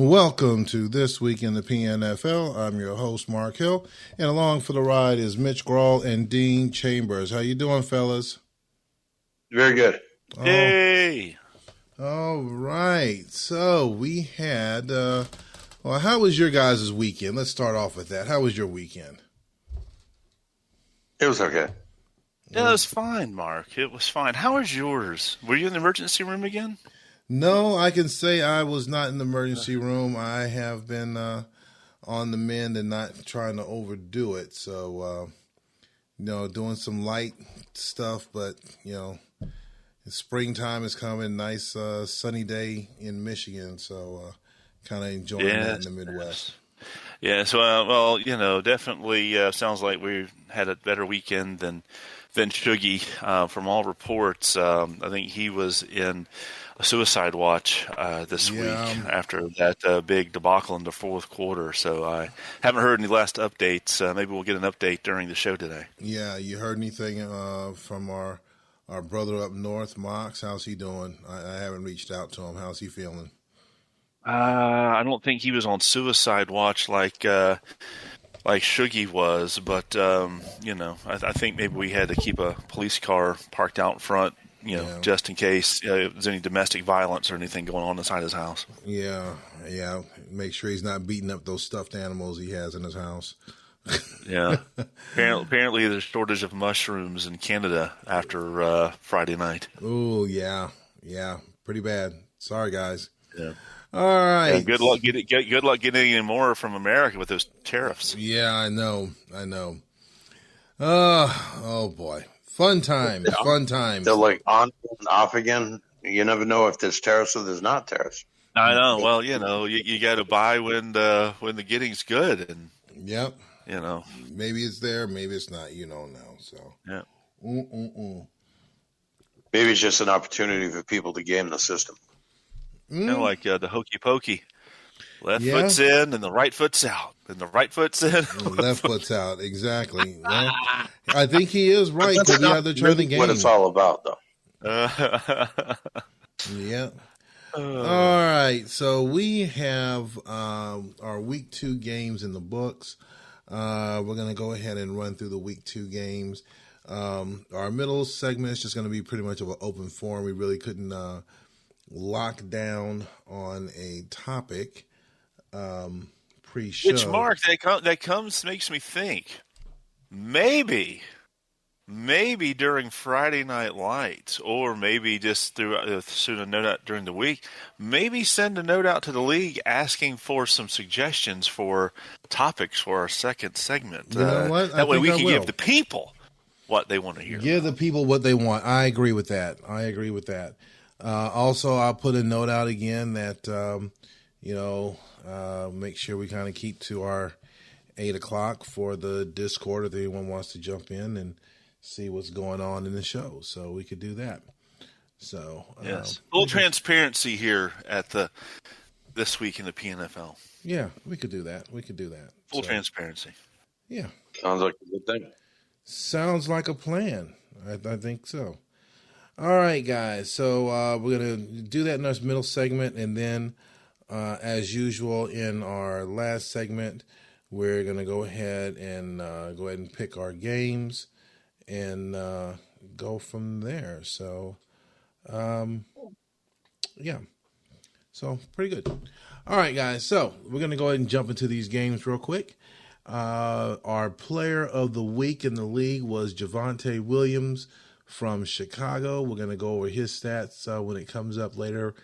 Welcome to This Week in the PNFL. I'm your host, Mark Hill, and along for the ride is Mitch Grawl and Dean Chambers. How you doing, fellas? Very good. Yay! All right. So we had, how was your guys' weekend? Let's start off with that. How was your weekend? It was okay. Yeah, it was fine, Mark. It was fine. How was yours? Were you in the emergency room again? No, I can say I was not in the emergency room. I have been on the mend and not trying to overdo it. So, doing some light stuff, but, springtime is coming. Nice sunny day in Michigan. So, kind of enjoying that in the Midwest. Yes, definitely sounds like we had a better weekend than Shuggy. From all reports, I think he was in a suicide watch this week after that big debacle in the fourth quarter. So I haven't heard any last updates. Maybe we'll get an update during the show today. Yeah, you heard anything from our brother up north, Mox? How's he doing? I haven't reached out to him. How's he feeling? I don't think he was on suicide watch like Shuggy was, but I think maybe we had to keep a police car parked out in front, just in case there's any domestic violence or anything going on inside his house. Yeah. Make sure he's not beating up those stuffed animals he has in his house. Yeah. Apparently there's a shortage of mushrooms in Canada after Friday night. Oh, yeah. Pretty bad. Sorry, guys. Yeah. All right. And good luck getting any more from America with those tariffs. Yeah, I know. Oh boy, fun times. They're like on and off again. You never know if there's tariffs or there's not tariffs. I know. Well, you got to buy when the getting's good, and yep. Maybe it's there, maybe it's not. You don't know. So yeah. Maybe it's just an opportunity for people to game the system. Like the hokey pokey. Left foot's in and the right foot's out. And the right foot's in. Left foot's out. Exactly. Well, I think he is right because we have to turn the game. What it's all about, though. Yeah. All right. So we have our week 2 games in the books. We're going to go ahead and run through the week 2 games. Our middle segment is just going to be pretty much of an open forum. We really couldn't lock down on a topic pre-show. Which, Mark, that makes me think maybe during Friday Night Lights, or maybe just send a note out during the week, maybe send a note out to the league asking for some suggestions for topics for our second segment. You know what? That way we can give the people what they want to hear. Give the people what they want. I agree with that. Also, I'll put a note out again that, make sure we kind of keep to our 8 o'clock for the Discord if anyone wants to jump in and see what's going on in the show. So we could do that. So yes, full transparency here at This Week in the PNFL. Yeah, we could do that. Full transparency. Yeah. Sounds like a good thing. Sounds like a plan. I think so. All right, guys. So we're going to do that in our middle segment. And then, as usual, in our last segment, we're going to go ahead and pick our games and go from there. So, yeah. So, pretty good. All right, guys. So, we're going to go ahead and jump into these games real quick. Our player of the week in the league was Javonte Williams from Chicago. We're going to go over his stats when it comes up later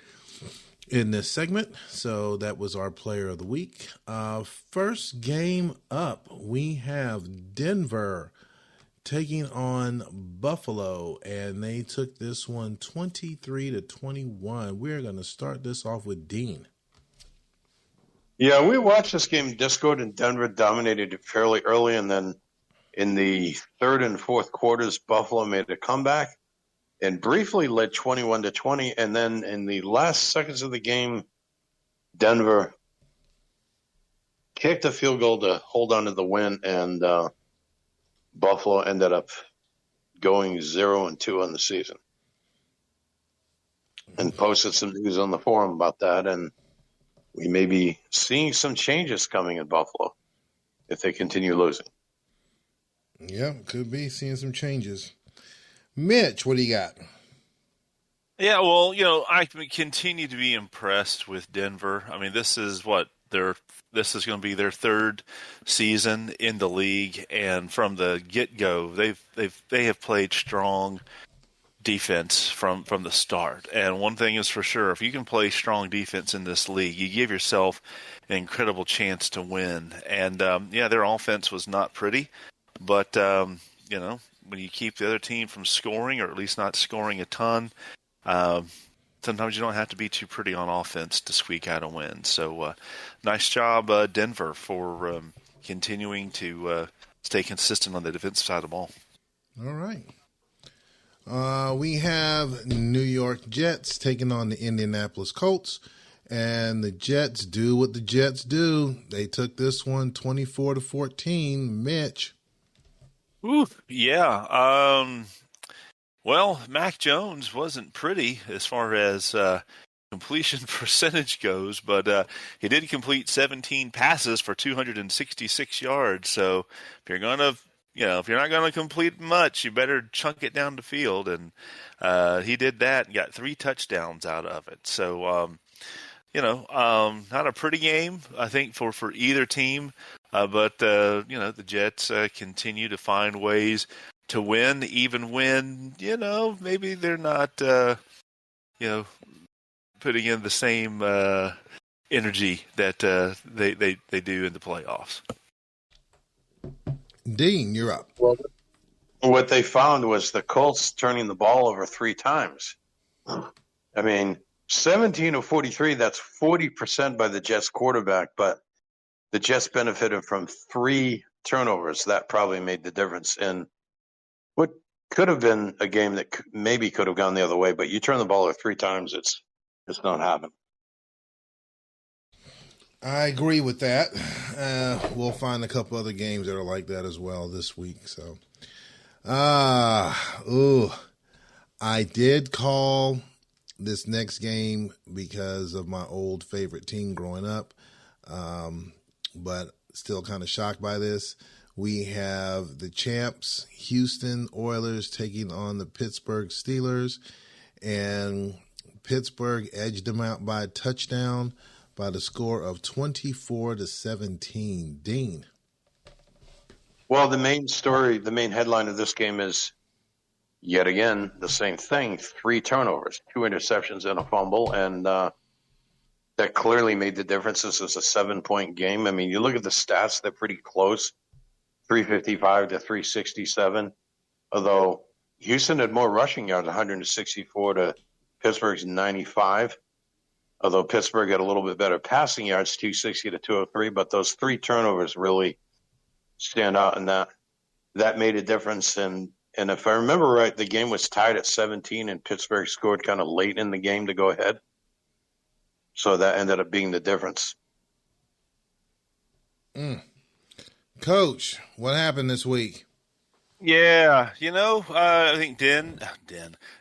in this segment. So that was our player of the week. First game up, we have Denver taking on Buffalo, and they took this one 23-21. We're going to start this off with Dean. Yeah, we watched this game. Discord, and Denver dominated it fairly early, and then in the third and fourth quarters, Buffalo made a comeback and briefly led 21-20. And then in the last seconds of the game, Denver kicked a field goal to hold on to the win, and Buffalo ended up going 0-2 on the season. And posted some news on the forum about that. And we may be seeing some changes coming in Buffalo if they continue losing. Yeah, could be seeing some changes. Mitch, what do you got? Yeah, well, I continue to be impressed with Denver. I mean, this is this is going to be their third season in the league, and from the get-go, they have played strong defense from the start. And one thing is for sure, if you can play strong defense in this league, you give yourself an incredible chance to win. And their offense was not pretty, but when you keep the other team from scoring, or at least not scoring a ton, sometimes you don't have to be too pretty on offense to squeak out a win. So nice job, Denver, for continuing to stay consistent on the defensive side of the ball. All right. We have New York Jets taking on the Indianapolis Colts, and the Jets do what the Jets do. They took this one 24-14. Mitch. Ooh, yeah. Well, Mac Jones wasn't pretty as far as completion percentage goes, but he did complete 17 passes for 266 yards. So if you're if you're not going to complete much, you better chunk it down the field. And he did that and got 3 touchdowns out of it. So, not a pretty game, I think, for either team. But the Jets continue to find ways to win, even when, maybe they're not, putting in the same energy that they do in the playoffs. Dean, you're up. Well, what they found was the Colts turning the ball over 3 times. I mean, 17 of 43, that's 40% by the Jets quarterback, but the Jets benefited from 3 turnovers. That probably made the difference in what could have been a game that maybe could have gone the other way, but you turn the ball over 3 times, it's not happening. I agree with that. We'll find a couple other games that are like that as well this week. So, I did call this next game because of my old favorite team growing up, but still kind of shocked by this. We have the champs, Houston Oilers, taking on the Pittsburgh Steelers, and Pittsburgh edged them out by a touchdown by the score of 24-17. Dean. Well, the main headline of this game is yet again the same thing: 3 turnovers, 2 interceptions, and a fumble, and that clearly made the difference. This is a 7-point game. I mean, you look at the stats; they're pretty close, 355 to 367. Although Houston had more rushing yards, 164 to Pittsburgh's 95. Although Pittsburgh had a little bit better passing yards, 260 to 203, but those 3 turnovers really stand out, and that made a difference. And if I remember right, the game was tied at 17, and Pittsburgh scored kind of late in the game to go ahead. So that ended up being the difference. Coach, what happened this week? Yeah, I think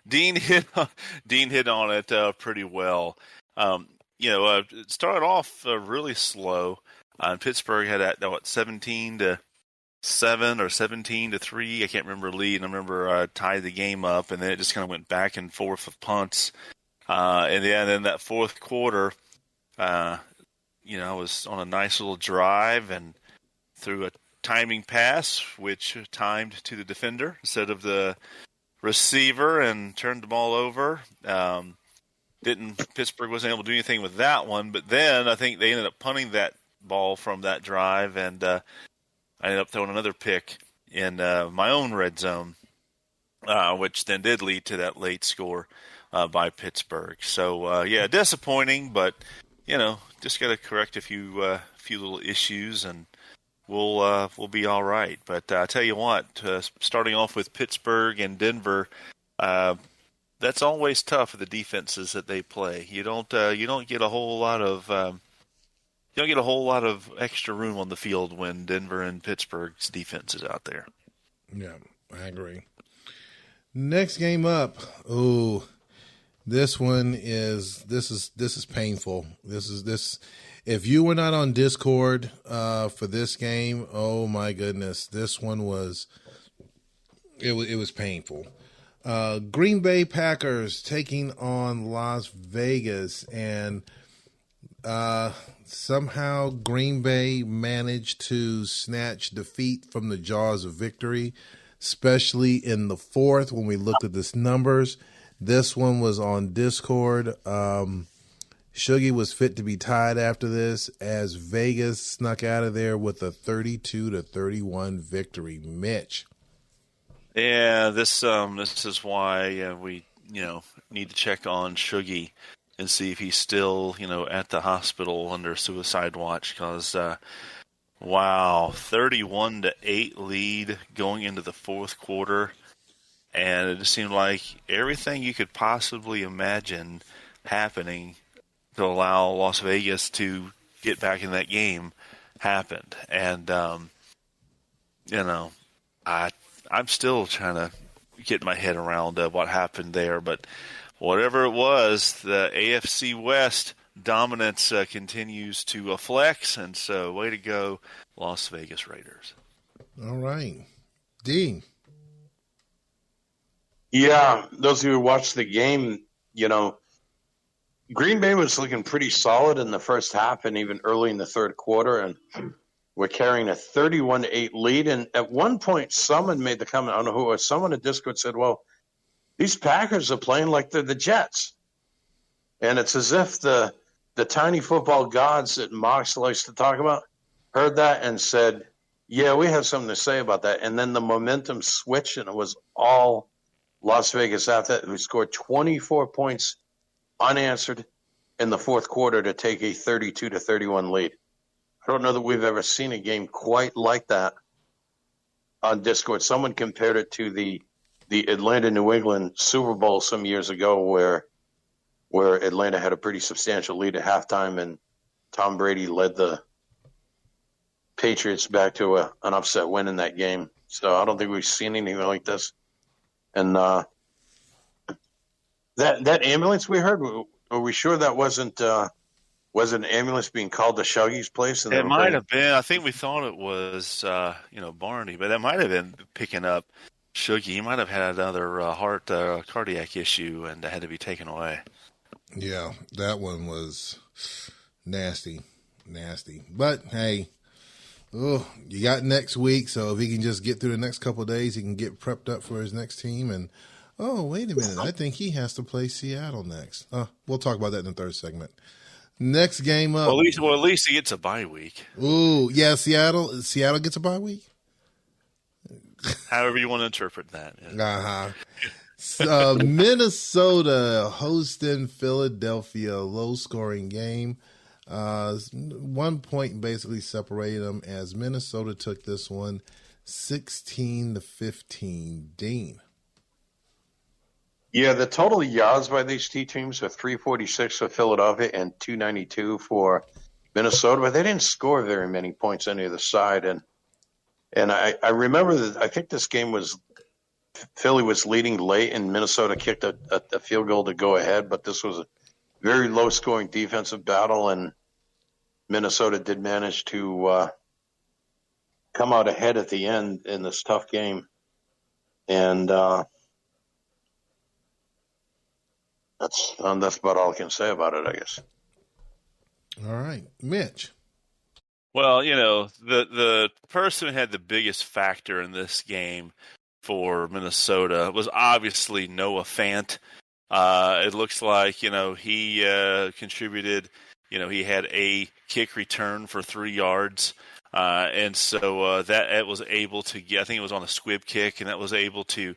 Dean hit on it pretty well. It started off really slow. Pittsburgh had that 17-7 or 17-3. I can't remember lead. I remember tied the game up, and then it just kind of went back and forth with punts. And then that fourth quarter, I was on a nice little drive and threw a timing pass, which timed to the defender instead of the receiver, and turned the ball over. Pittsburgh wasn't able to do anything with that one, but then I think they ended up punting that ball from that drive, and I ended up throwing another pick in my own red zone, which then did lead to that late score by Pittsburgh. So disappointing, but just got to correct a few little issues, and we'll be all right. But I tell you what, starting off with Pittsburgh and Denver, that's always tough for the defenses that they play. You don't get a whole lot of extra room on the field when Denver and Pittsburgh's defense is out there. Yeah, I agree. Next game up, This is painful. This. If you were not on Discord for this game, oh my goodness, this one was. It was painful. Green Bay Packers taking on Las Vegas, and somehow Green Bay managed to snatch defeat from the jaws of victory, especially in the fourth when we looked at this numbers. This one was on Discord. Shuggy was fit to be tied after this as Vegas snuck out of there with a 32-31 victory. Mitch. Yeah, this is why we need to check on Shuggy and see if he's still at the hospital under suicide watch, because wow, 31-8 lead going into the fourth quarter, and it just seemed like everything you could possibly imagine happening to allow Las Vegas to get back in that game happened, and I'm still trying to get my head around what happened there. But whatever it was, the AFC West dominance continues to flex. And so way to go, Las Vegas Raiders. All right. Dean. Yeah, those of you who watched the game, Green Bay was looking pretty solid in the first half and even early in the third quarter. And we're carrying a 31-8 lead. And at one point, someone made the comment, I don't know who it was, someone at Discord said, well, these Packers are playing like they're the Jets. And it's as if the tiny football gods that Mox likes to talk about heard that and said, yeah, we have something to say about that. And then the momentum switched, and it was all Las Vegas after that. We scored 24 points unanswered in the fourth quarter to take a 32-31 lead. I don't know that we've ever seen a game quite like that on Discord. Someone compared it to the Atlanta-New England Super Bowl some years ago where Atlanta had a pretty substantial lead at halftime and Tom Brady led the Patriots back to an upset win in that game. So I don't think we've seen anything like this. And that ambulance we heard, are we sure that wasn't an ambulance being called to Shuggy's place? And it might have been. I think we thought it was, Barney, but that might have been picking up Shuggy. He might have had another cardiac issue and had to be taken away. Yeah, that one was nasty. But hey, you got next week, so if he can just get through the next couple of days, he can get prepped up for his next team. And wait a minute, I think he has to play Seattle next. We'll talk about that in the third segment. Next game up. Well, at least he gets a bye week. Ooh, yeah, Seattle gets a bye week. However you want to interpret that. Yeah. Minnesota hosting Philadelphia, low-scoring game. 1 point basically separated them as Minnesota took this one 16-15. Dean. Yeah, the total yards by these two teams are 346 for Philadelphia and 292 for Minnesota, but they didn't score very many points on either side. And I remember that I think this game was Philly was leading late and Minnesota kicked a field goal to go ahead, but this was a very low-scoring defensive battle, and Minnesota did manage to come out ahead at the end in this tough game. And that's about all I can say about it, I guess. All right. Mitch. Well, the person who had the biggest factor in this game for Minnesota was obviously Noah Fant. It looks like, he contributed, he had a kick return for 3 yards. And so that was able to get, I think it was on a squib kick, and that was able to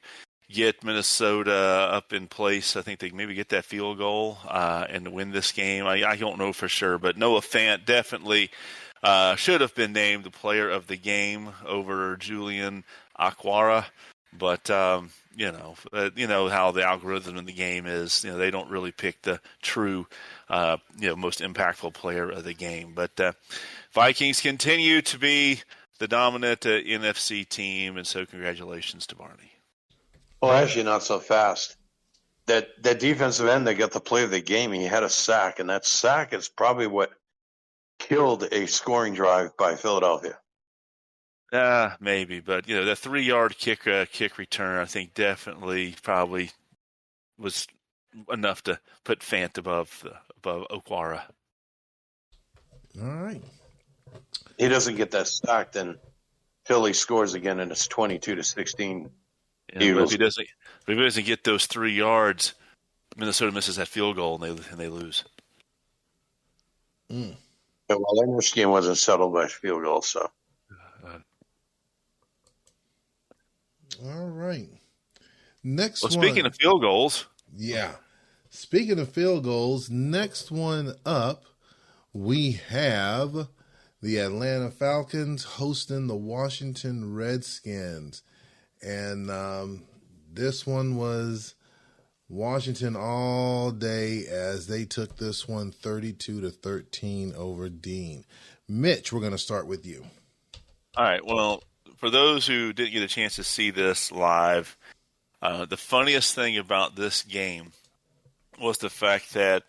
get Minnesota up in place. I think they maybe get that field goal and win this game. I don't know for sure, but Noah Fant definitely should have been named the player of the game over Julian Aquara. But, how the algorithm in the game is, they don't really pick the true, most impactful player of the game. But Vikings continue to be the dominant NFC team, and so congratulations to Barney. Well, actually, not so fast. that defensive end that got the play of the game, he had a sack, and that sack is probably what killed a scoring drive by Philadelphia. Maybe, but the 3-yard kick return, I think definitely probably was enough to put Fant above Okwara. All right. He doesn't get that sack, then Philly scores again, and it's 22-16. Yeah, but if he doesn't get those 3 yards, Minnesota misses that field goal and they lose. Mm. Well, that game wasn't settled by field goal, so. All right. Next one. Speaking of field goals. Yeah. Speaking of field goals, next one up, we have the Atlanta Falcons hosting the Washington Redskins. And this one was Washington all day as they took this one 32-13 over Dean. Mitch, we're going to start with you. All right. Well, for those who didn't get a chance to see this live, the funniest thing about this game was the fact that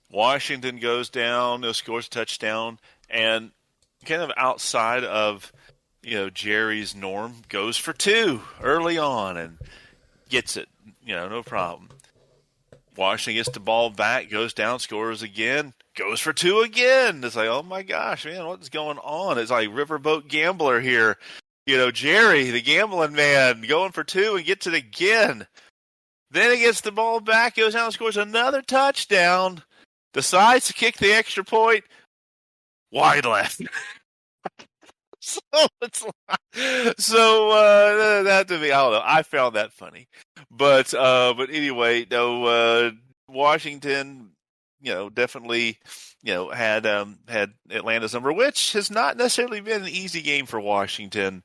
Washington goes down, scores a touchdown, and kind of outside of Jerry's norm, goes for 2 early on and gets it. No problem. Washington gets the ball back, goes down, scores again, goes for 2 again. It's like, oh my gosh, man, what's going on? It's like Riverboat Gambler here. Jerry, the gambling man, going for 2 and gets it again. Then he gets the ball back, goes down, scores another touchdown, decides to kick the extra point, wide left. So that to me, I don't know. I found that funny, but anyway, Washington, definitely, had Atlanta's number, which has not necessarily been an easy game for Washington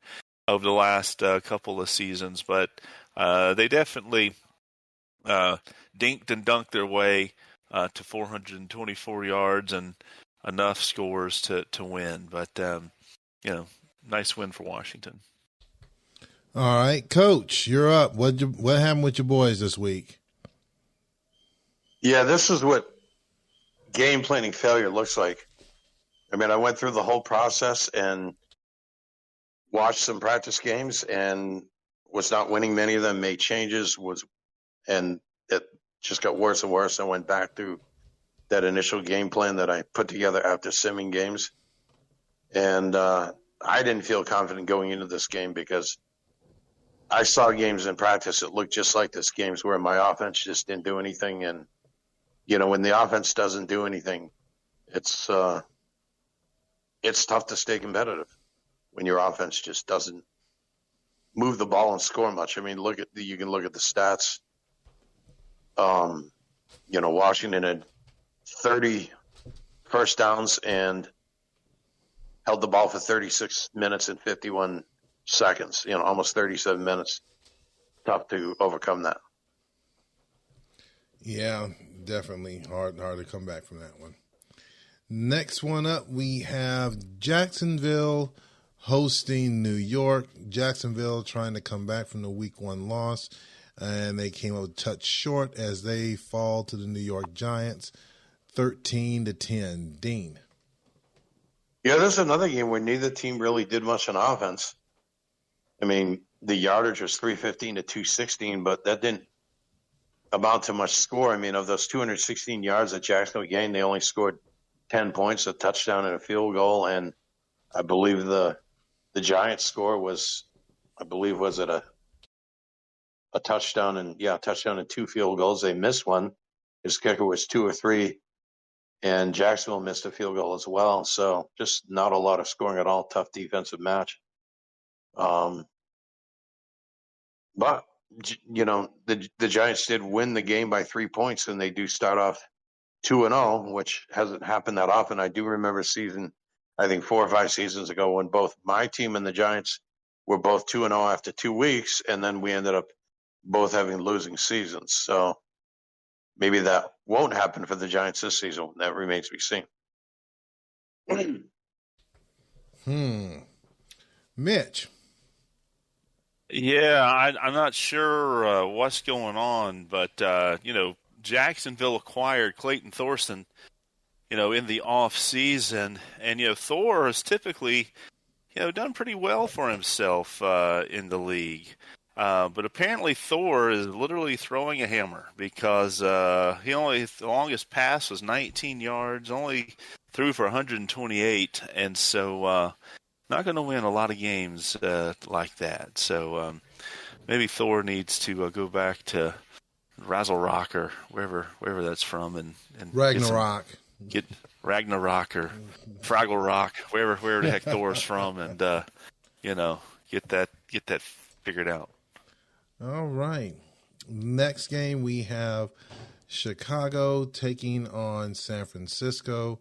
over the last couple of seasons, but they definitely dinked and dunked their way to 424 yards and enough scores to win, but. Nice win for Washington. All right, Coach, you're up. What happened with your boys this week? Yeah, this is what game planning failure looks like. I mean, I went through the whole process and watched some practice games and was not winning many of them, made changes, and it just got worse and worse. I went back through that initial game plan that I put together after simming games. And I didn't feel confident going into this game because I saw games in practice that looked just like this, games where my offense just didn't do anything. And, when the offense doesn't do anything, it's tough to stay competitive when your offense just doesn't move the ball and score much. I mean, you can look at the stats. Washington had 30 first downs and held the ball for 36 minutes and 51 seconds, almost 37 minutes. Tough to overcome that. Yeah, definitely hard to come back from that one. Next one up, we have Jacksonville hosting New York. Jacksonville trying to come back from the week 1 loss, and they came up a touch short as they fall to the New York Giants 13-10. Dean. Yeah, this is another game where neither team really did much on offense. I mean, the yardage was 315 to 216, but that didn't amount to much score. I mean, of those 216 yards that Jacksonville gained, they only scored 10 points, a touchdown and a field goal, and I believe the Giants score was it a touchdown and 2 field goals. They missed one. His kicker was 2 or 3. And Jacksonville missed a field goal as well. So just not a lot of scoring at all. Tough defensive match. But, the Giants did win the game by 3 points, and they do start off 2-0, which hasn't happened that often. I do remember I think 4 or 5 seasons ago, when both my team and the Giants were both 2-0 after 2 weeks, and then we ended up both having losing seasons. So maybe that won't happen for the Giants this season. That remains to be seen. Mitch. Yeah, I'm not sure what's going on, but Jacksonville acquired Clayton Thorson, in the off season, and Thor has typically done pretty well for himself in the league. But apparently Thor is literally throwing a hammer because the longest pass was 19 yards, only threw for 128, and so not going to win a lot of games like that. So maybe Thor needs to go back to Razzle Rock or wherever that's from, and Ragnarok. get Ragnarok or Fraggle Rock, wherever the heck Thor's from, and get that figured out. All right. Next game we have Chicago taking on San Francisco.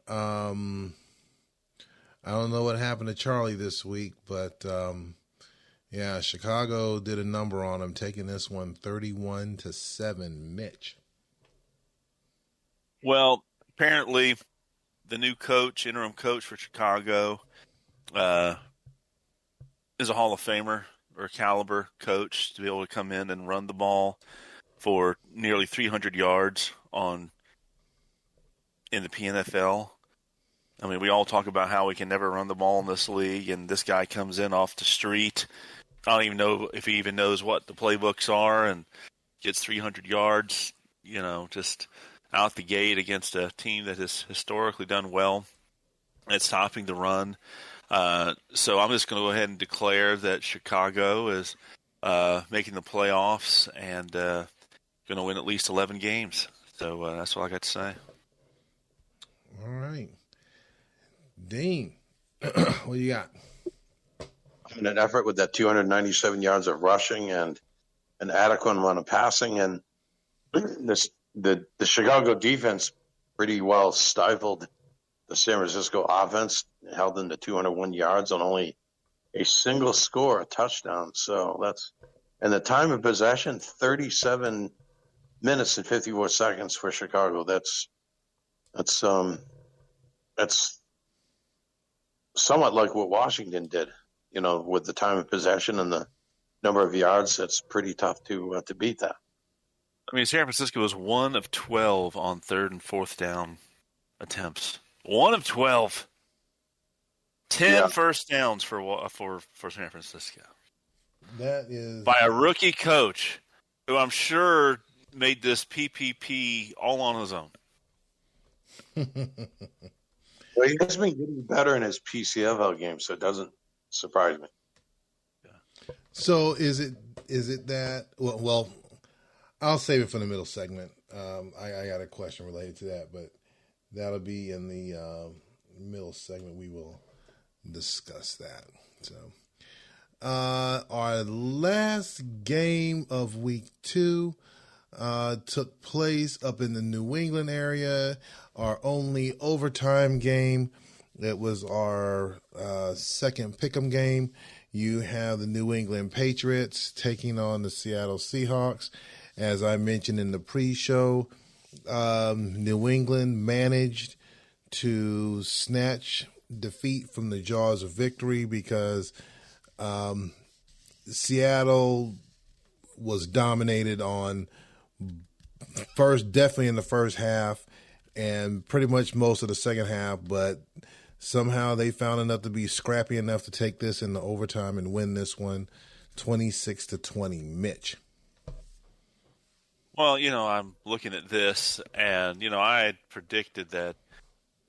I don't know what happened to Charlie this week, but yeah, Chicago did a number on him, taking this one 31-7. Mitch. Well, apparently the new interim coach for Chicago, is a Hall of Famer or a caliber coach to be able to come in and run the ball for nearly 300 yards in the PNFL. I mean, we all talk about how we can never run the ball in this league, and this guy comes in off the street. I don't even know if he even knows what the playbooks are, and gets 300 yards, just out the gate against a team that has historically done well at stopping the run. So I'm just going to go ahead and declare that Chicago is making the playoffs and going to win at least 11 games. So that's all I got to say. All right. Dean, what do you got? In an effort with that 297 yards of rushing and an adequate amount of passing, and the Chicago defense pretty well stifled the San Francisco offense, held them to 201 yards on only a single score, a touchdown. So and the time of possession, 37 minutes and 54 seconds for Chicago. That's somewhat like what Washington did, with the time of possession and the number of yards. That's pretty tough to beat that. I mean, San Francisco was 1 of 12 on third and fourth down attempts. 1 of 12. 10 first downs for San Francisco. That is by a rookie coach who I'm sure made this PPP all on his own. Well, he has been getting better in his PCFL game, so it doesn't surprise me. Yeah. So is it that? Well, I'll save it for the middle segment. I got a question related to that, but that'll be in the middle segment. We will discuss that. So, our last game of week 2 took place up in the New England area. Our only overtime game. It was our second pick'em game. You have the New England Patriots taking on the Seattle Seahawks. As I mentioned in the pre-show, New England managed to snatch defeat from the jaws of victory because Seattle was dominated on definitely in the first half and pretty much most of the second half, but somehow they found enough to be scrappy enough to take this in the overtime and win this one 26-20. Mitch. Well, I'm looking at this, and, I had predicted that,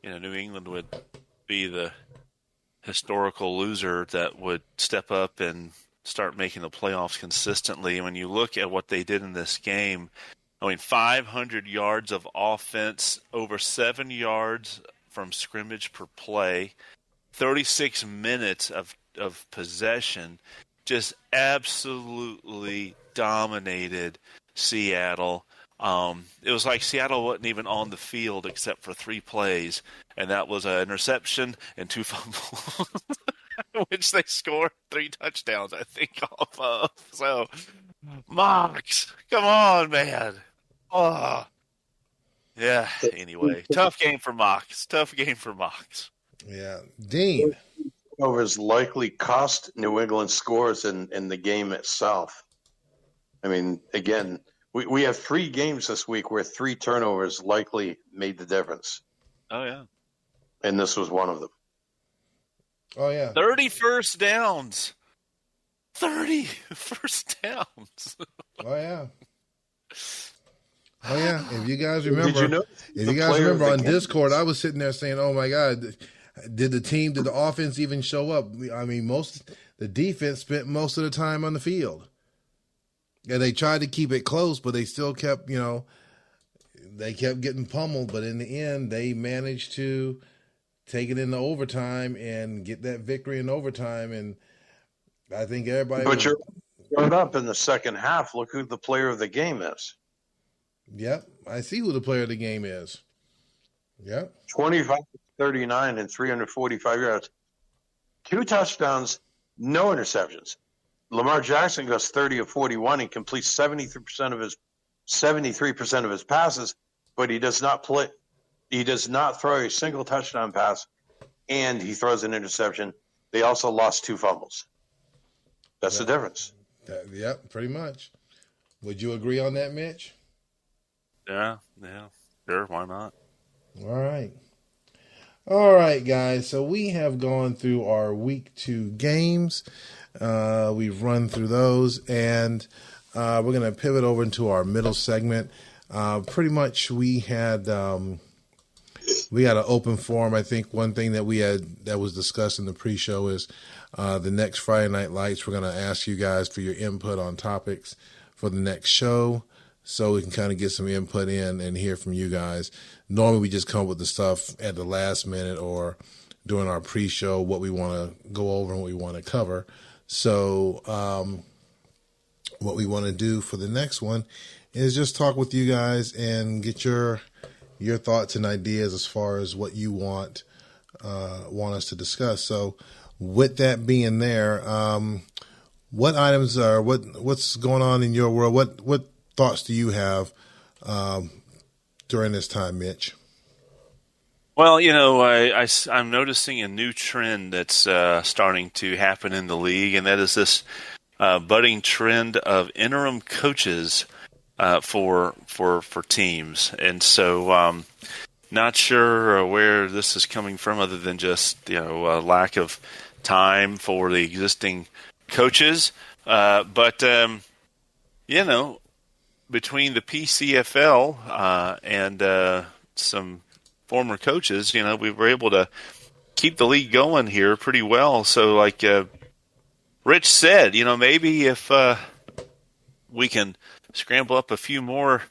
New England would be the historical loser that would step up and start making the playoffs consistently. And when you look at what they did in this game, 500 yards of offense, over 7 yards from scrimmage per play, 36 minutes of possession, just absolutely dominated Seattle. It was like Seattle wasn't even on the field except for 3 plays, and that was an interception and 2 fumbles, which they scored 3 touchdowns, I think, off of. So, Mox, come on, man. Oh. Yeah, anyway, tough game for Mox. Yeah. Dean. turnovers likely cost New England scores in the game itself. I mean, again, we have 3 games this week where 3 turnovers likely made the difference. Oh, yeah. And this was one of them. Oh, yeah. 30 first downs. 30 first downs. Oh, yeah. Oh, yeah. If you guys remember, Did you know on Discord, I was sitting there saying, oh, my God, did the offense even show up? I mean, the defense spent most of the time on the field. And they tried to keep it close, but they still kept, they kept getting pummeled. But in the end, they managed to take it into overtime and get that victory in overtime. And I think everybody. But you're showed up in the second half. Look who the player of the game is. Yep, I see who the player of the game is. Yep. 25-39 and 345 yards. 2 touchdowns, no interceptions. Lamar Jackson goes 30 of 41 and completes 73% of his passes, but he does not throw a single touchdown pass, and he throws an interception. They also lost 2 fumbles. That's the difference. Yep, pretty much. Would you agree on that, Mitch? Yeah, sure, why not? All right, guys. So we have gone through our week 2 games. We've run through those, and we're going to pivot over into our middle segment. Pretty much, we had an open forum. I think one thing that that was discussed in the pre-show is the next Friday Night Lights. We're going to ask you guys for your input on topics for the next show, so we can kind of get some input in and hear from you guys. Normally, we just come up with the stuff at the last minute or during our pre-show, what we want to go over and what we want to cover. So what we want to do for the next one is just talk with you guys and get your thoughts and ideas as far as what you want us to discuss. So with that being there, what items are what's going on in your world? What thoughts do you have during this time, Mitch? Well, I'm noticing a new trend that's starting to happen in the league, and that is this budding trend of interim coaches for teams. And so, not sure where this is coming from, other than just a lack of time for the existing coaches. But between the PCFL and some former coaches, we were able to keep the league going here pretty well. So like Rich said, maybe if we can scramble up a few more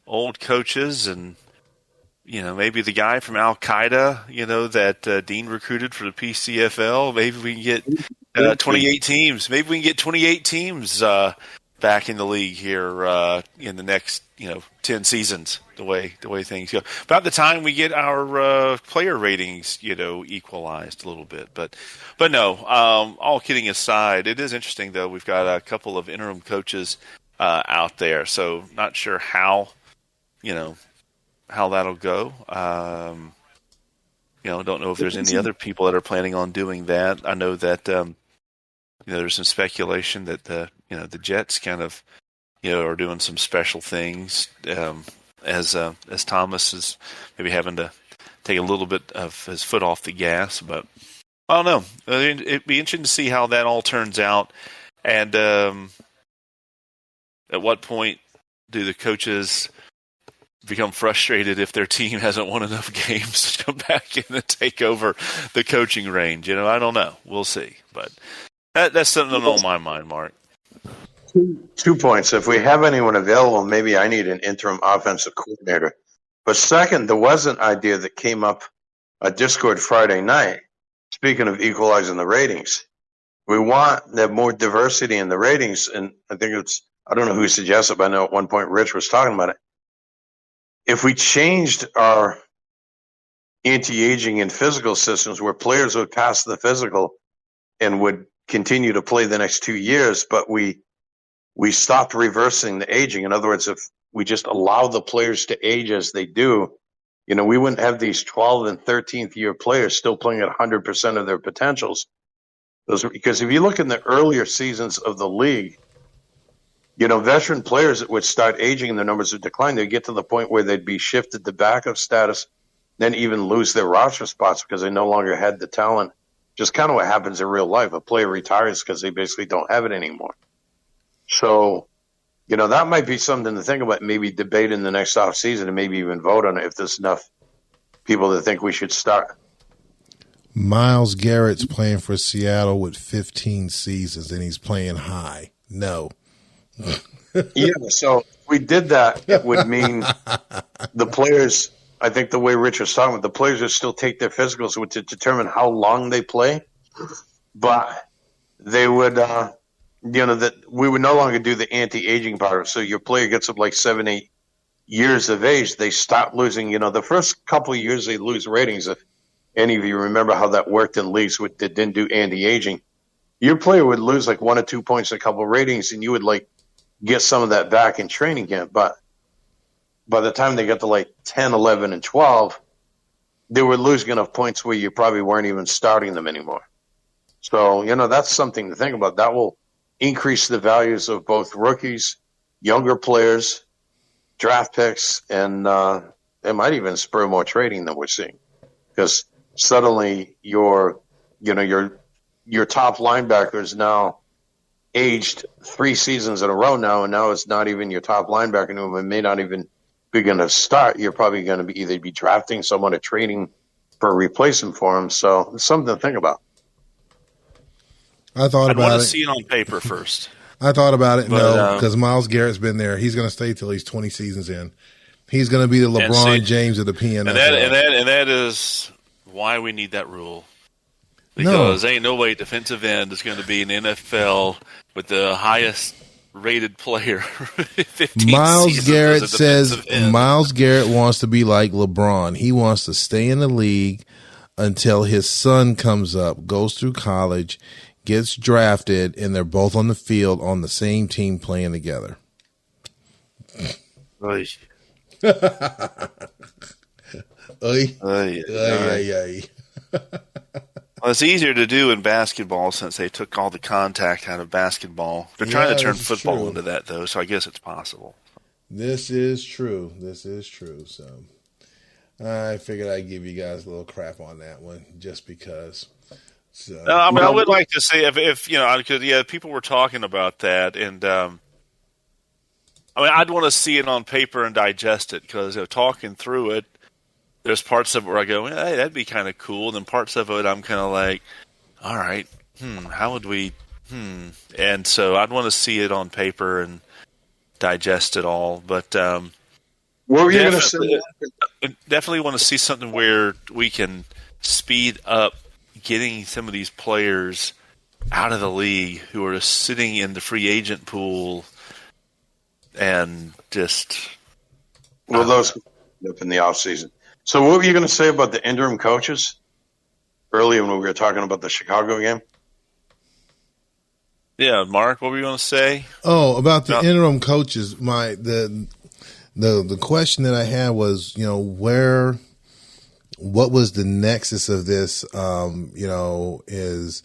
old coaches and, maybe the guy from Al-Qaeda, that Dean recruited for the PCFL, maybe we can get 28 teams. Maybe we can get 28 teams back in the league here in the next 10 seasons, the way things go. About the time we get our player ratings equalized a little bit, but no, all kidding aside, it is interesting though. We've got a couple of interim coaches out there, so not sure how that'll go. Don't know if there's any other people that are planning on doing that. I know that there's some speculation that the Jets kind of are doing some special things as Thomas is maybe having to take a little bit of his foot off the gas. But I don't know. It'd be interesting to see how that all turns out, and at what point do the coaches become frustrated if their team hasn't won enough games to come back in and take over the coaching range? I don't know. We'll see. But that's something on my mind, Mark. 2 points. If we have anyone available, maybe I need an interim offensive coordinator. But second, there was an idea that came up at Discord Friday night. Speaking of equalizing the ratings, we want more diversity in the ratings. And I think I don't know who suggested, but I know at one point Rich was talking about it. If we changed our anti-aging and physical systems where players would pass the physical and would continue to play the next 2 years, but we stopped reversing the aging. In other words, if we just allow the players to age as they do, we wouldn't have these 12th and 13th year players still playing at 100% of their potentials. Because if you look in the earlier seasons of the league, veteran players that would start aging and their numbers would decline. They'd get to the point where they'd be shifted to backup status, then even lose their roster spots because they no longer had the talent. Just kind of what happens in real life. A player retires because they basically don't have it anymore. So, that might be something to think about, maybe debate in the next offseason and maybe even vote on it if there's enough people that think we should start. Myles Garrett's playing for Seattle with 15 seasons, and he's playing high. No. Yeah, so if we did that, it would mean the players, I think the way Rich was talking about, the players would still take their physicals to determine how long they play, but they would, that we would no longer do the anti-aging part. So your player gets up like 7, 8 years of age, they stop losing, the first couple of years they lose ratings. If any of you remember how that worked in leagues that didn't do anti-aging, your player would lose like 1 or 2 points a couple of ratings, and you would like get some of that back in training camp. But by the time they got to like 10, 11, and 12, they were losing enough points where you probably weren't even starting them anymore. So, that's something to think about. That will increase the values of both rookies, younger players, draft picks, and it might even spur more trading than we're seeing. Because suddenly your top linebacker is now aged 3 seasons in a row now, and now it's not even your top linebacker anymore. It may not even be going to start. You're probably going to be either drafting someone or trading for a replacement for him. So it's something to think about. I thought about it. I want to see it on paper first. I thought about it. No, because Myles Garrett's been there. He's going to stay till he's 20 seasons in. He's going to be the LeBron James of the PNFL. And that is why we need that rule. Because ain't no way defensive end is going to be an NFL with the highest rated player. Myles Garrett says Myles Garrett wants to be like LeBron. He wants to stay in the league until his son comes up, goes through college, gets drafted, and they're both on the field on the same team playing together. Oy. Oy. Oy. Oy. Well, it's easier to do in basketball since they took all the contact out of basketball. They're trying to turn football into that, though, so I guess it's possible. This is true. So I figured I'd give you guys a little crap on that one just because. So. I would like to say if because people were talking about that, and I'd want to see it on paper and digest it because talking through it, there's parts of it where I go, hey, that'd be kind of cool, and then parts of it I'm kind of like, all right, how would we, and so I'd want to see it on paper and digest it all, but what were you going to say? Definitely want to see something where we can speed up getting some of these players out of the league who are sitting in the free agent pool and just those up in the offseason. So what were you going to say about the interim coaches earlier when we were talking about the Chicago game? Yeah, Mark, what were you going to say? Oh, about the interim coaches. The question that I had was, what was the nexus of this? Is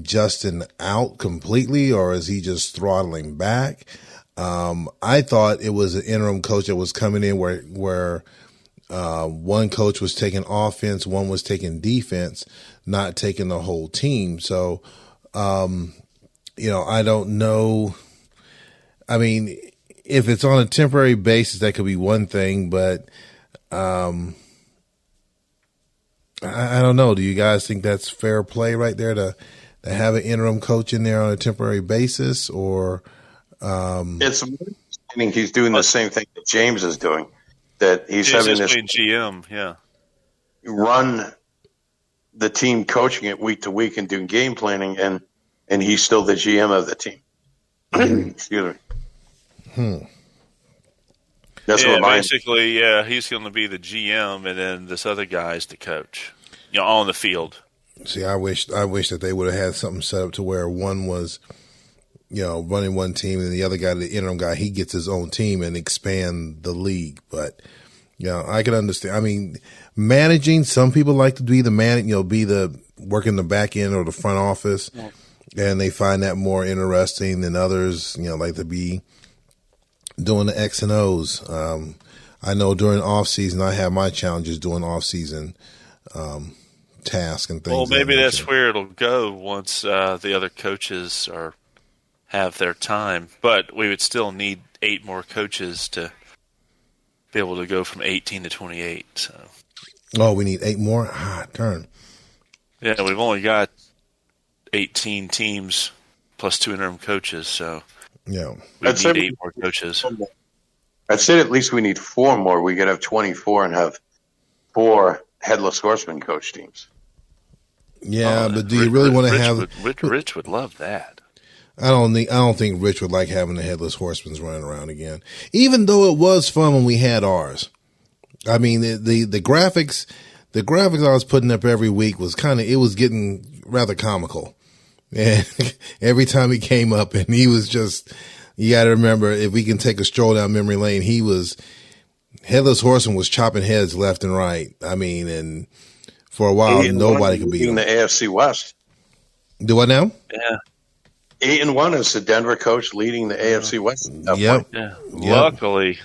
Justin out completely, or is he just throttling back? I thought it was an interim coach that was coming in where one coach was taking offense, one was taking defense, not taking the whole team. So, I don't know. I mean, if it's on a temporary basis, that could be one thing, but I don't know. Do you guys think that's fair play right there to have an interim coach in there on a temporary basis, or? It's understanding he's doing the same thing that James is doing. That he's having this GM, run the team, coaching it week to week and doing game planning, and he's still the GM of the team. Excuse me. That's what basically, he's going to be the GM, and then this other guy's the coach, on the field. See, I wish that they would have had something set up to where one was, running one team, and the other guy, the interim guy, he gets his own team and expand the league. But I can understand. I mean, managing. Some people like to be the man. Be the working the back end or the front office, and they find that more interesting than others. Like to be doing the X and O's. I know during off season I have my challenges doing off season tasks and things. Well, maybe that's where it'll go once the other coaches have their time. But we would still need 8 more coaches to be able to go from 18 to 28. So. Oh, we need 8 more? Darn. Yeah, we've only got 18 teams plus 2 interim coaches, so yeah, we need 8 more coaches. I'd say at least we need 4 more. We could have 24 and have 4 headless horseman coach teams. Yeah, but do you really want to have? Rich would love that. I don't think Rich would like having the headless horsemen running around again. Even though it was fun when we had ours. I mean, the graphics I was putting up every week was getting rather comical. And every time he came up, and he was just, you got to remember, if we can take a stroll down memory lane, headless horseman was chopping heads left and right. I mean, and for a while, nobody could beat him. In the AFC West. Do what now? Yeah. 8-1 is the Denver coach leading the AFC West. Yep. Yeah.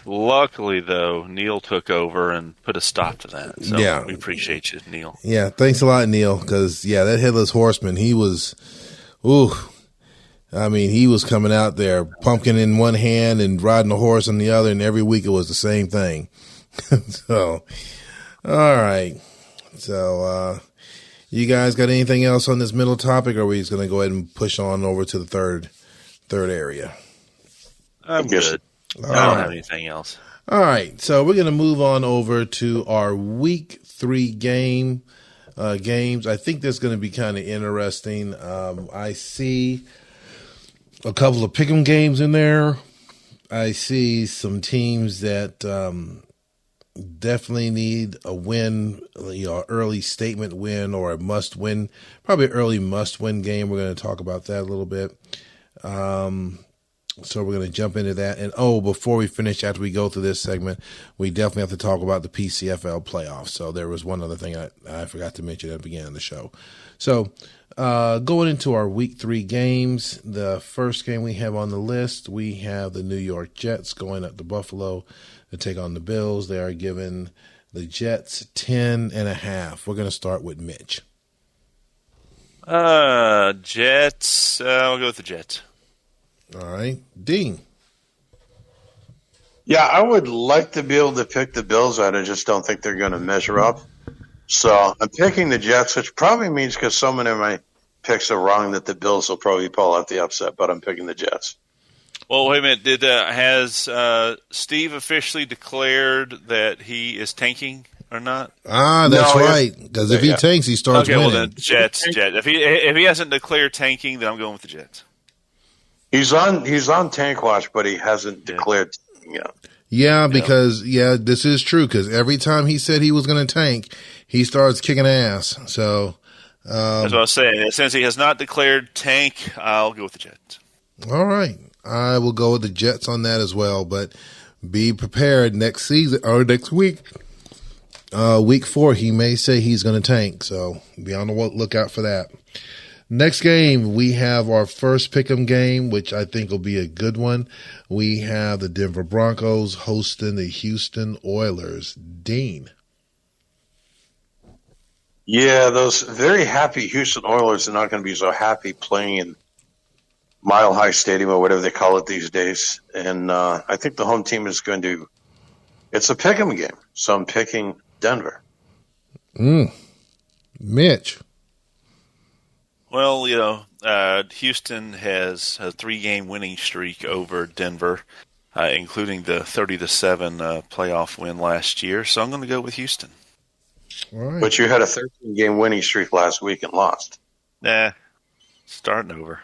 Luckily, though, Neil took over and put a stop to that. So yeah. We appreciate you, Neil. Yeah. Thanks a lot, Neil. Because that headless horseman, he was, he was coming out there, pumpkin in one hand and riding a horse in the other, and every week it was the same thing. So, all right. So, you guys got anything else on this middle topic, or are we just going to go ahead and push on over to the third area? I'm good. I don't have anything else. All right. So we're going to move on over to our week 3 games. I think that's going to be kind of interesting. I see a couple of pick'em games in there. I see some teams that definitely need a win, early statement win or a must win, probably an early must win game. We're going to talk about that a little bit. So we're going to jump into that. And before we finish, after we go through this segment, we definitely have to talk about the PCFL playoffs. So there was one other thing I forgot to mention at the beginning of the show. So going into our week 3 games, the first game we have on the list, we have the New York Jets going up to Buffalo to take on the Bills. They are giving the Jets 10.5. We're going to start with Mitch. Jets. I'll go with the Jets. All right. Dean. Yeah, I would like to be able to pick the Bills out. I just don't think they're going to measure up. So I'm picking the Jets, which probably means because so many of my picks are wrong that the Bills will probably pull out the upset, but I'm picking the Jets. Well, wait a minute. Has Steve officially declared that he is tanking or not? That's right. Because if he tanks, he starts winning. Well then Jets. If he hasn't declared tanking, then I'm going with the Jets. He's on tank watch, but he hasn't declared tanking yet. Yeah, because this is true. Because every time he said he was going to tank, he starts kicking ass. So that's what I was saying. Since he has not declared tank, I'll go with the Jets. All right. I will go with the Jets on that as well, but be prepared next season or next week. Week 4, he may say he's going to tank, so be on the lookout for that. Next game, we have our first pick'em game, which I think will be a good one. We have the Denver Broncos hosting the Houston Oilers. Dean. Yeah, those very happy Houston Oilers are not going to be so happy playing in Mile High Stadium or whatever they call it these days. And I think the home team is going to – it's a pick'em game, so I'm picking Denver. Mitch. Well, Houston has a 3-game winning streak over Denver, including the 30-7 playoff win last year. So I'm going to go with Houston. All right. But you had a 13-game winning streak last week and lost. Nah, starting over.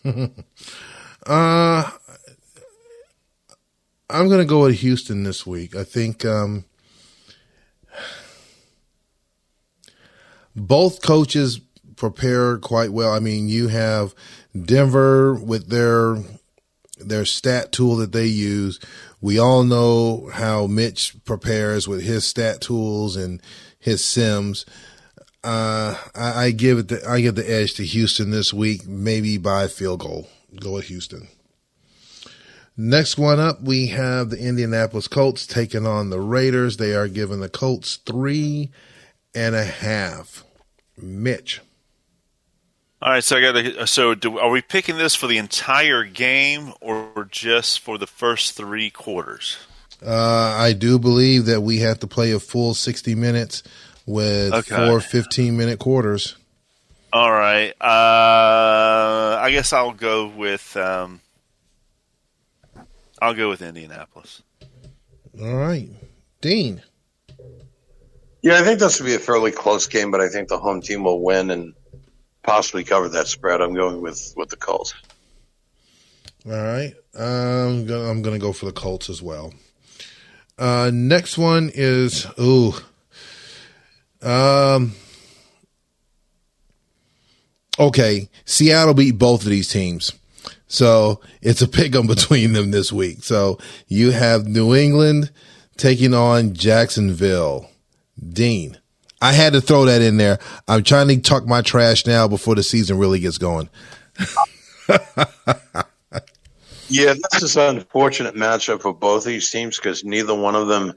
I'm going to go with Houston this week. I think both coaches prepare quite well. I mean, you have Denver with their stat tool that they use. We all know how Mitch prepares with his stat tools and his sims. I give the edge to Houston this week, maybe by field goal. Go with Houston. Next one up, we have the Indianapolis Colts taking on the Raiders. They are giving the Colts 3.5. Mitch. All right, so are we picking this for the entire game or just for the first 3 quarters? I do believe that we have to play a full 60 minutes with 4 15-minute quarters. All right. I guess I'll go with Indianapolis. All right. Dean. Yeah, I think this will be a fairly close game, but I think the home team will win and possibly cover that spread. I'm going with the Colts. All right. I'm gonna go for the Colts as well. Next one is okay. Seattle beat both of these teams, so it's a pick 'em between them this week. So you have New England taking on Jacksonville. Dean, I had to throw that in there. I'm trying to talk my trash now before the season really gets going. Yeah, this is an unfortunate matchup for both these teams because neither one of them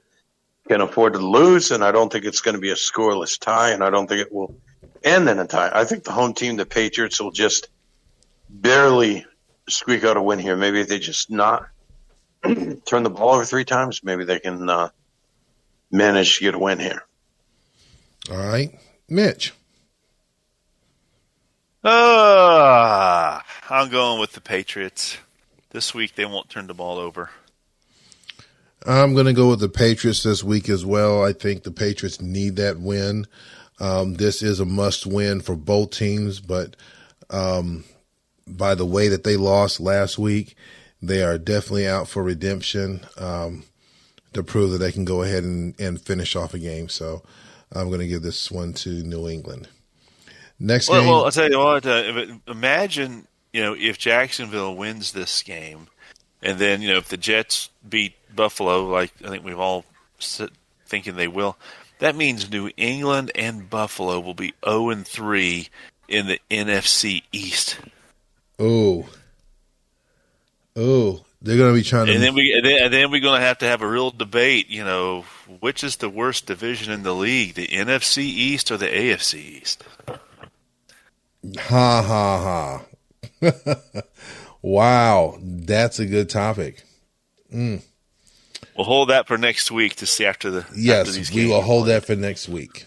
can afford to lose, and I don't think it's going to be a scoreless tie, and I don't think it will end in a tie. I think the home team, the Patriots, will just barely squeak out a win here. Maybe if they just not turn the ball over 3 times, maybe they can manage to get a win here. All right. Mitch. I'm going with the Patriots. This week they won't turn the ball over. I'm going to go with the Patriots this week as well. I think the Patriots need that win. This is a must-win for both teams, but by the way that they lost last week, they are definitely out for redemption to prove that they can go ahead and finish off a game. So I'm going to give this one to New England. Next game. Well, I'll tell you what. Imagine, if Jacksonville wins this game, and then, if the Jets beat Buffalo, like I think we've all thinking they will, that means New England and Buffalo will be 0-3 in the NFC East. Oh, they're going to be trying to. And then we're going to have a real debate. Which is the worst division in the league, the NFC East or the AFC East? Ha ha ha! Wow, that's a good topic. We'll hold that for next week to see after these games. We will hold that for next week.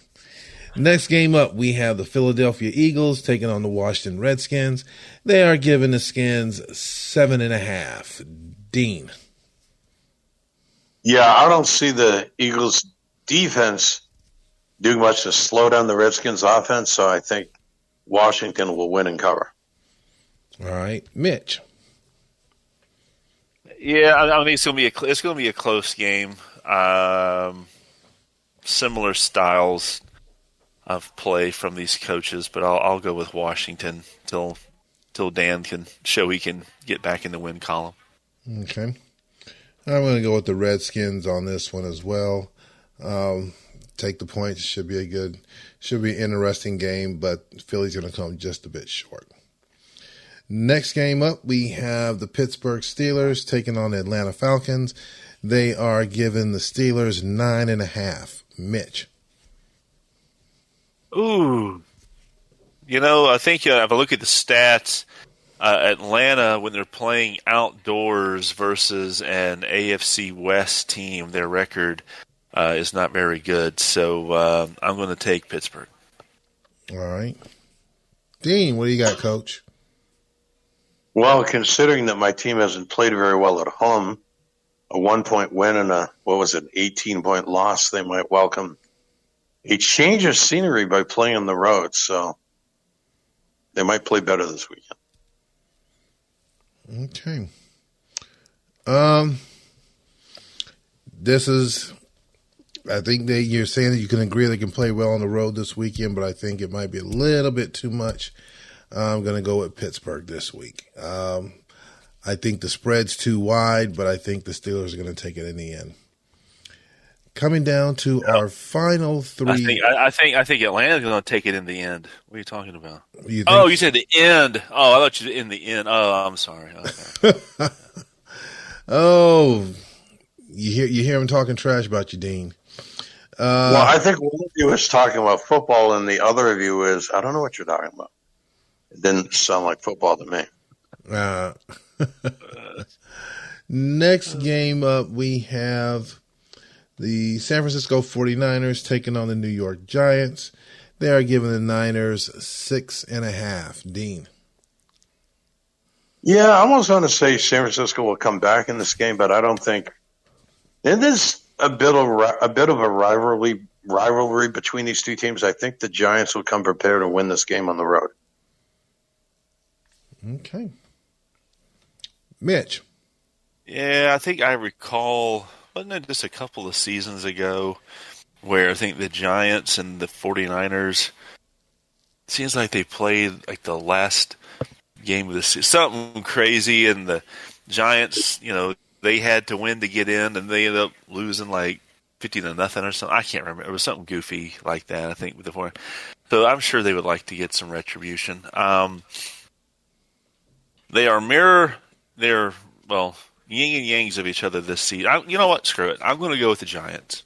Next game up, we have the Philadelphia Eagles taking on the Washington Redskins. They are giving the Skins 7.5. Dean. Yeah, I don't see the Eagles' defense doing much to slow down the Redskins' offense, so I think Washington will win and cover. All right, Mitch. Yeah, I think it's going to be a close game. Similar styles of play from these coaches, but I'll go with Washington till Dan can show he can get back in the win column. Okay, I'm going to go with the Redskins on this one as well. Take the points. Should be an interesting game, but Philly's going to come just a bit short. Next game up, we have the Pittsburgh Steelers taking on the Atlanta Falcons. They are giving the Steelers 9.5. Mitch. Ooh. I think if I look at the stats, Atlanta, when they're playing outdoors versus an AFC West team, their record is not very good. So I'm going to take Pittsburgh. All right. Dean, what do you got, Coach? Well, considering that my team hasn't played very well at home, a 1-point win and a 18-point loss, they might welcome a change of scenery by playing on the road. So they might play better this weekend. Okay. I think you're saying that you can agree they can play well on the road this weekend, but I think it might be a little bit too much. I'm going to go with Pittsburgh this week. I think the spread's too wide, but I think the Steelers are going to take it in the end. Coming down to our final three. I think Atlanta's going to take it in the end. What are you talking about? You Oh, think? you said the end. Oh, I thought you said in the end. Oh, I'm sorry. Okay. Oh, you hear him talking trash about you, Dean. Well, I think one of you is talking about football, and the other of you is, I don't know what you're talking about. It didn't sound like football to me. Next game up, we have the San Francisco 49ers taking on the New York Giants. They are giving the Niners 6.5. Dean. Yeah, I almost want to say San Francisco will come back in this game, but I don't think it is a bit of a rivalry between these two teams. I think the Giants will come prepared to win this game on the road. Okay. Mitch. Yeah, I think I recall, wasn't it just a couple of seasons ago, where I think the Giants and the 49ers, seems like they played like the last game of the season, something crazy, and the Giants, they had to win to get in, and they ended up losing like 50-0 or something. I can't remember. It was something goofy like that, I think, with the 49ers. So I'm sure they would like to get some retribution. They are yin and yangs of each other this season. You know what? Screw it. I'm going to go with the Giants.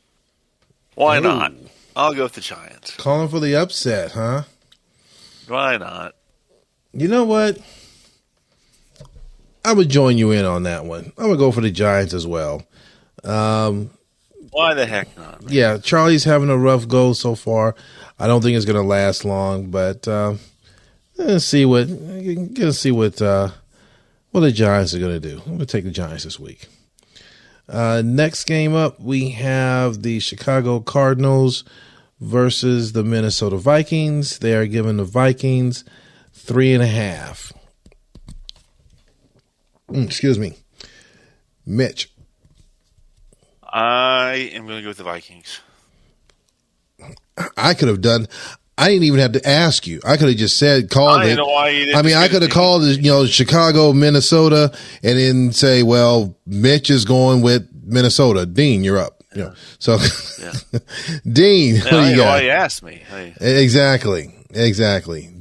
Why not? I'll go with the Giants. Calling for the upset, huh? Why not? You know what? I would join you in on that one. I would go for the Giants as well. Why the heck not? Man? Yeah, Charlie's having a rough go so far. I don't think it's going to last long, but let's see what the Giants are going to do. I'm going to take the Giants this week. Next game up, we have the Chicago Cardinals versus the Minnesota Vikings. They are giving the Vikings 3.5. Excuse me. Mitch. I am going to go with the Vikings. I didn't even have to ask you. I could have just called it. I know why you didn't. I could have called it, Chicago, Minnesota, and then say, well, Mitch is going with Minnesota. Dean, you're up. Yeah. So, yeah. Dean, what do you got? Why you asked me. Exactly.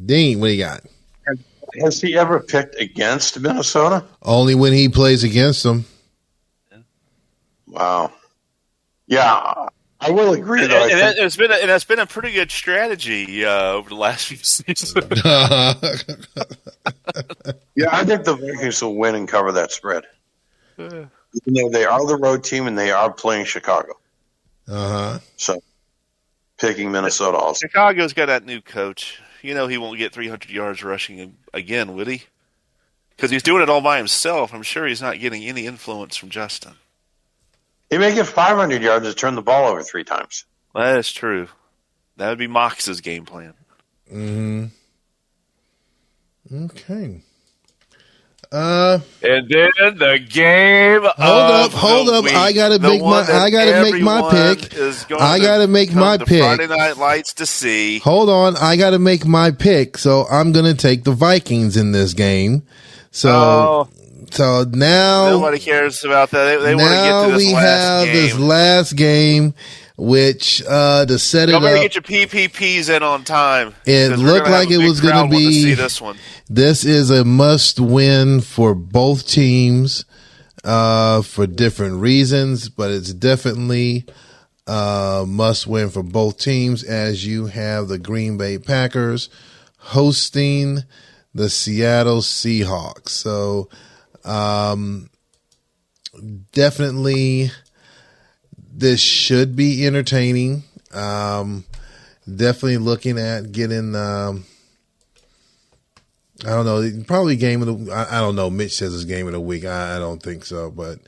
Dean, what do you got? Has he ever picked against Minnesota? Only when he plays against them. Wow. Yeah, I will agree. That's been a pretty good strategy over the last few seasons. Yeah, I think the Vikings will win and cover that spread. Even though they are the road team and they are playing Chicago. So, picking Minnesota also. Chicago's got that new coach. He won't get 300 yards rushing again, would he? Because he's doing it all by himself. I'm sure he's not getting any influence from Justin. He may get 500 yards to turn the ball over 3 times. That is true. That would be Mox's game plan. Mm-hmm. Okay. And then the game. Hold up! I gotta make my pick. I gotta make my pick. Friday Night Lights to see. Hold on, I gotta make my pick. So I'm gonna take the Vikings in this game. So now nobody cares about that. They want to get to this last game. This last game, which to set it up. Better get your PPPs in on time. It looked like it was going to be. See this one. This is a must-win for both teams for different reasons, but it's definitely must-win for both teams as you have the Green Bay Packers hosting the Seattle Seahawks. So definitely this should be entertaining. Definitely looking at getting I don't know, probably game of the. I don't know. Mitch says it's game of the week. I don't think so, but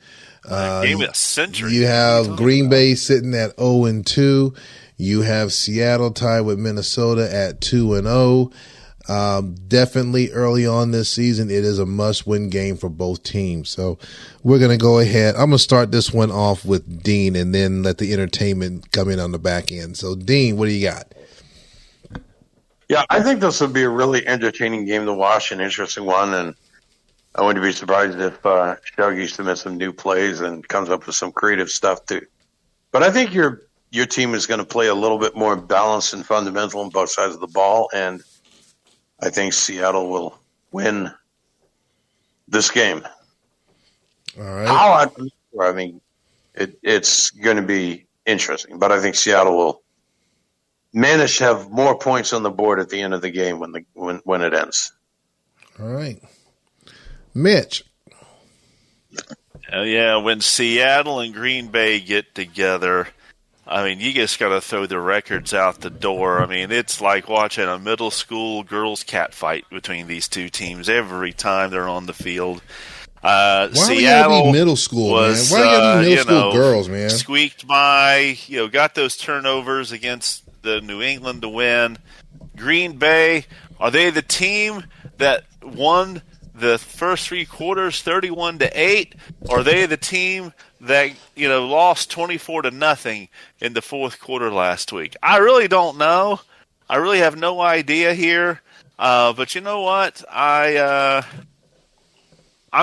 game of the century. You have Green Bay sitting at 0-2. You have Seattle tied with Minnesota at 2-0. Definitely early on this season, it is a must-win game for both teams. So we're gonna go ahead. I'm gonna start this one off with Dean, and then let the entertainment come in on the back end. So Dean, what do you got? Yeah, I think this will be a really entertaining game to watch, an interesting one, and I wouldn't be surprised if Shuggy submits some new plays and comes up with some creative stuff to But I think your team is going to play a little bit more balanced and fundamental on both sides of the ball, and I think Seattle will win this game. All right. I mean, it's going to be interesting, but I think Seattle will manage to have more points on the board at the end of the game when it ends. All right. Mitch. Yeah, when Seattle and Green Bay get together, I mean, you just got to throw the records out the door. I mean, it's like watching a middle school girls' cat fight between these two teams every time they're on the field. Why Seattle be middle school, was, man? Why you gotta be middle school girls, man? Squeaked by, got those turnovers against the New England to win. Green Bay, are they the team that won the first three quarters 31-8? Or are they the team that lost 24-0 in the fourth quarter last week? I really don't know. I really have no idea here. But you know what? I'm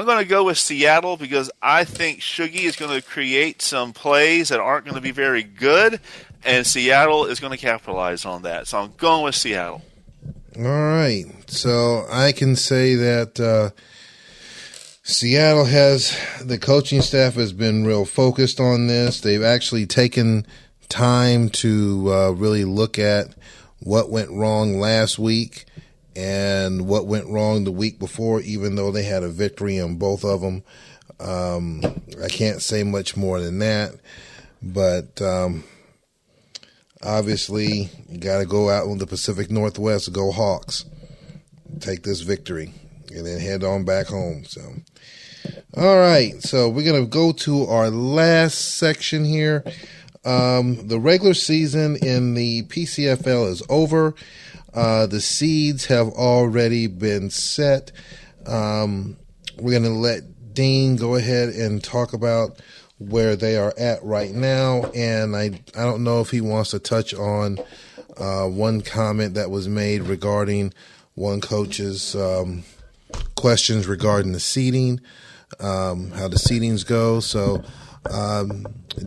going to go with Seattle because I think Shuggy is going to create some plays that aren't going to be very good, and Seattle is going to capitalize on that. So I'm going with Seattle. All right. So I can say that Seattle the coaching staff has been real focused on this. They've actually taken time to really look at what went wrong last week and what went wrong the week before, even though they had a victory in both of them. I can't say much more than that, but obviously you got to go out in the Pacific Northwest, go Hawks, take this victory, and then head on back home. So, all right, so we're going to go to our last section here. The regular season in the PCFL is over. The seeds have already been set. We're going to let Dean go ahead and talk about where they are at right now. And I don't know if he wants to touch on one comment that was made regarding one coach's questions regarding the seeding, how the seedings go. So,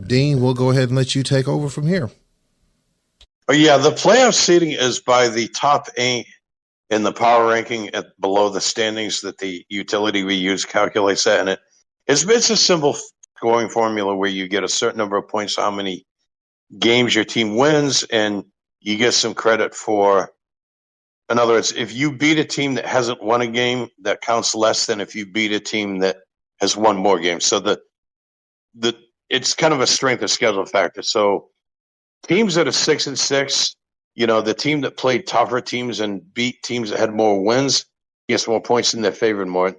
Dean, we'll go ahead and let you take over from here. Oh, yeah, the playoff seeding is by the top 8 in the power ranking below the standings that the utility we use calculates that. And it's a simple scoring formula where you get a certain number of points, how many games your team wins, and you get some credit for, in other words, if you beat a team that hasn't won a game, that counts less than if you beat a team that has won more games. So it's kind of a strength of schedule factor. So teams that are 6-6, the team that played tougher teams and beat teams that had more wins gets more points in their favor more.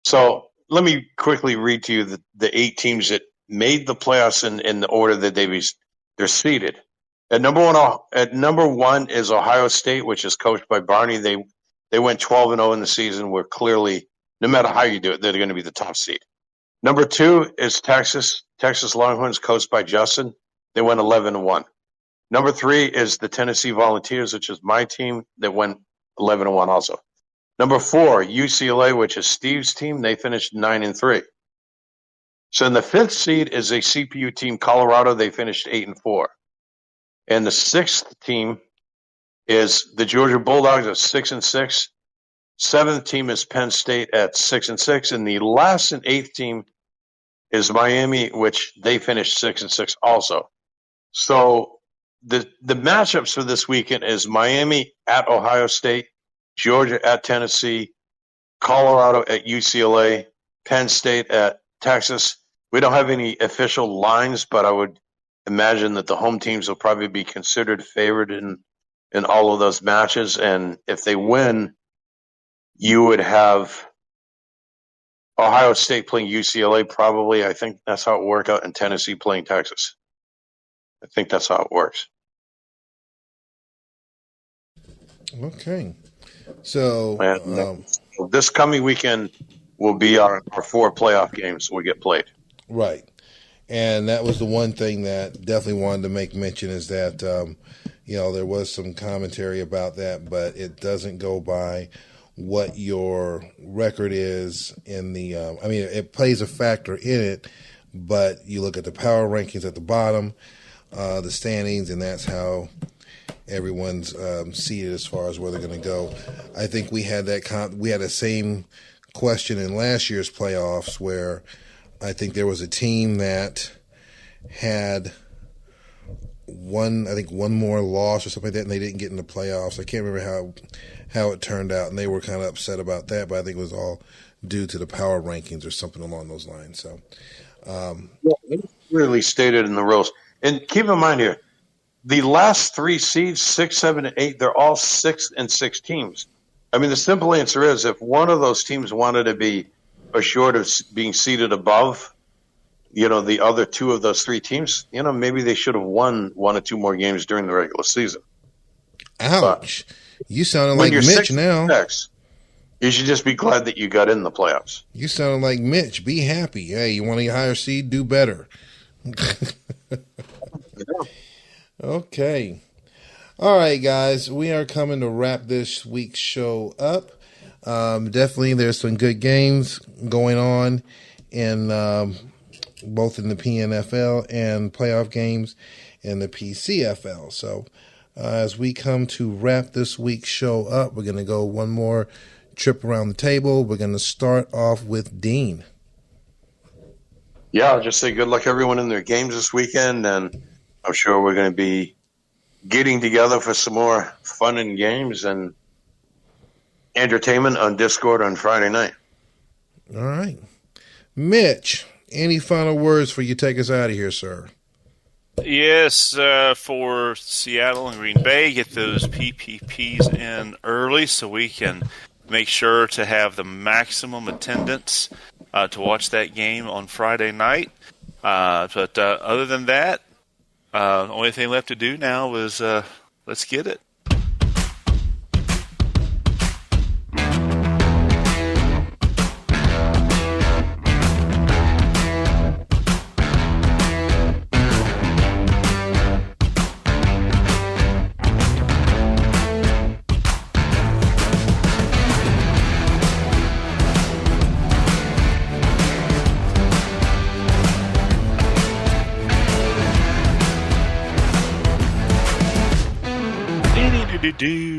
So let me quickly read to you the 8 teams that made the playoffs in the order that they're seeded. At number one is Ohio State, which is coached by Barney. They went 12-0 in the season. We're clearly, no matter how you do it, they're going to be the top seed. Number 2 is Texas Longhorns, coached by Justin. They went 11-1. Number 3 is the Tennessee Volunteers, which is my team, that went 11-1 also. Number 4, UCLA, which is Steve's team. They finished 9-3. So in the 5th seed is a CPU team, Colorado. They finished 8-4. And the 6th team is the Georgia Bulldogs at 6-6. 7th team is Penn State at 6-6. And the last and 8th team is Miami, which they finished 6-6 also. So the matchups for this weekend is Miami at Ohio State, Georgia at Tennessee, Colorado at UCLA, Penn State at Texas. We don't have any official lines, but I would imagine that the home teams will probably be considered favored in all of those matches. And if they win, you would have Ohio State playing UCLA probably. I think that's how it worked out, and Tennessee playing Texas. I think that's how it works. Okay. So this coming weekend will be our 4 playoff games will get played. Right. And that was the one thing that definitely wanted to make mention is that, there was some commentary about that, but it doesn't go by what your record is in the, it plays a factor in it, but you look at the power rankings at the bottom. the standings, and that's how everyone's seated as far as where they're going to go. I think we had the same question in last year's playoffs, where I think there was a team that had one more loss or something like that, and they didn't get in the playoffs. I can't remember how it turned out, and they were kind of upset about that, but I think it was all due to the power rankings or something along those lines. So, it's clearly stated in the rules. And keep in mind here, the last three seeds, 6, 7, and 8, they're all 6 and 6 teams. I mean, the simple answer is if one of those teams wanted to be assured of being seated above, the other two of those three teams, maybe they should have won 1 or 2 more games during the regular season. Ouch. You sounding like Mitch now. You should just be glad that you got in the playoffs. You sound like Mitch. Be happy. Hey, you want a higher seed? Do better. Okay. All right, guys. We are coming to wrap this week's show up. Definitely there's some good games going on in both in the PNFL and playoff games in the PCFL. So as we come to wrap this week's show up, we're going to go one more trip around the table. We're going to start off with Dean. Yeah, I'll just say good luck everyone in their games this weekend, and I'm sure we're going to be getting together for some more fun and games and entertainment on Discord on Friday night. All right. Mitch, any final words for you take us out of here, sir? Yes, for Seattle and Green Bay, get those PPPs in early so we can make sure to have the maximum attendance to watch that game on Friday night. But other than that, the only thing left to do now is let's get it. Do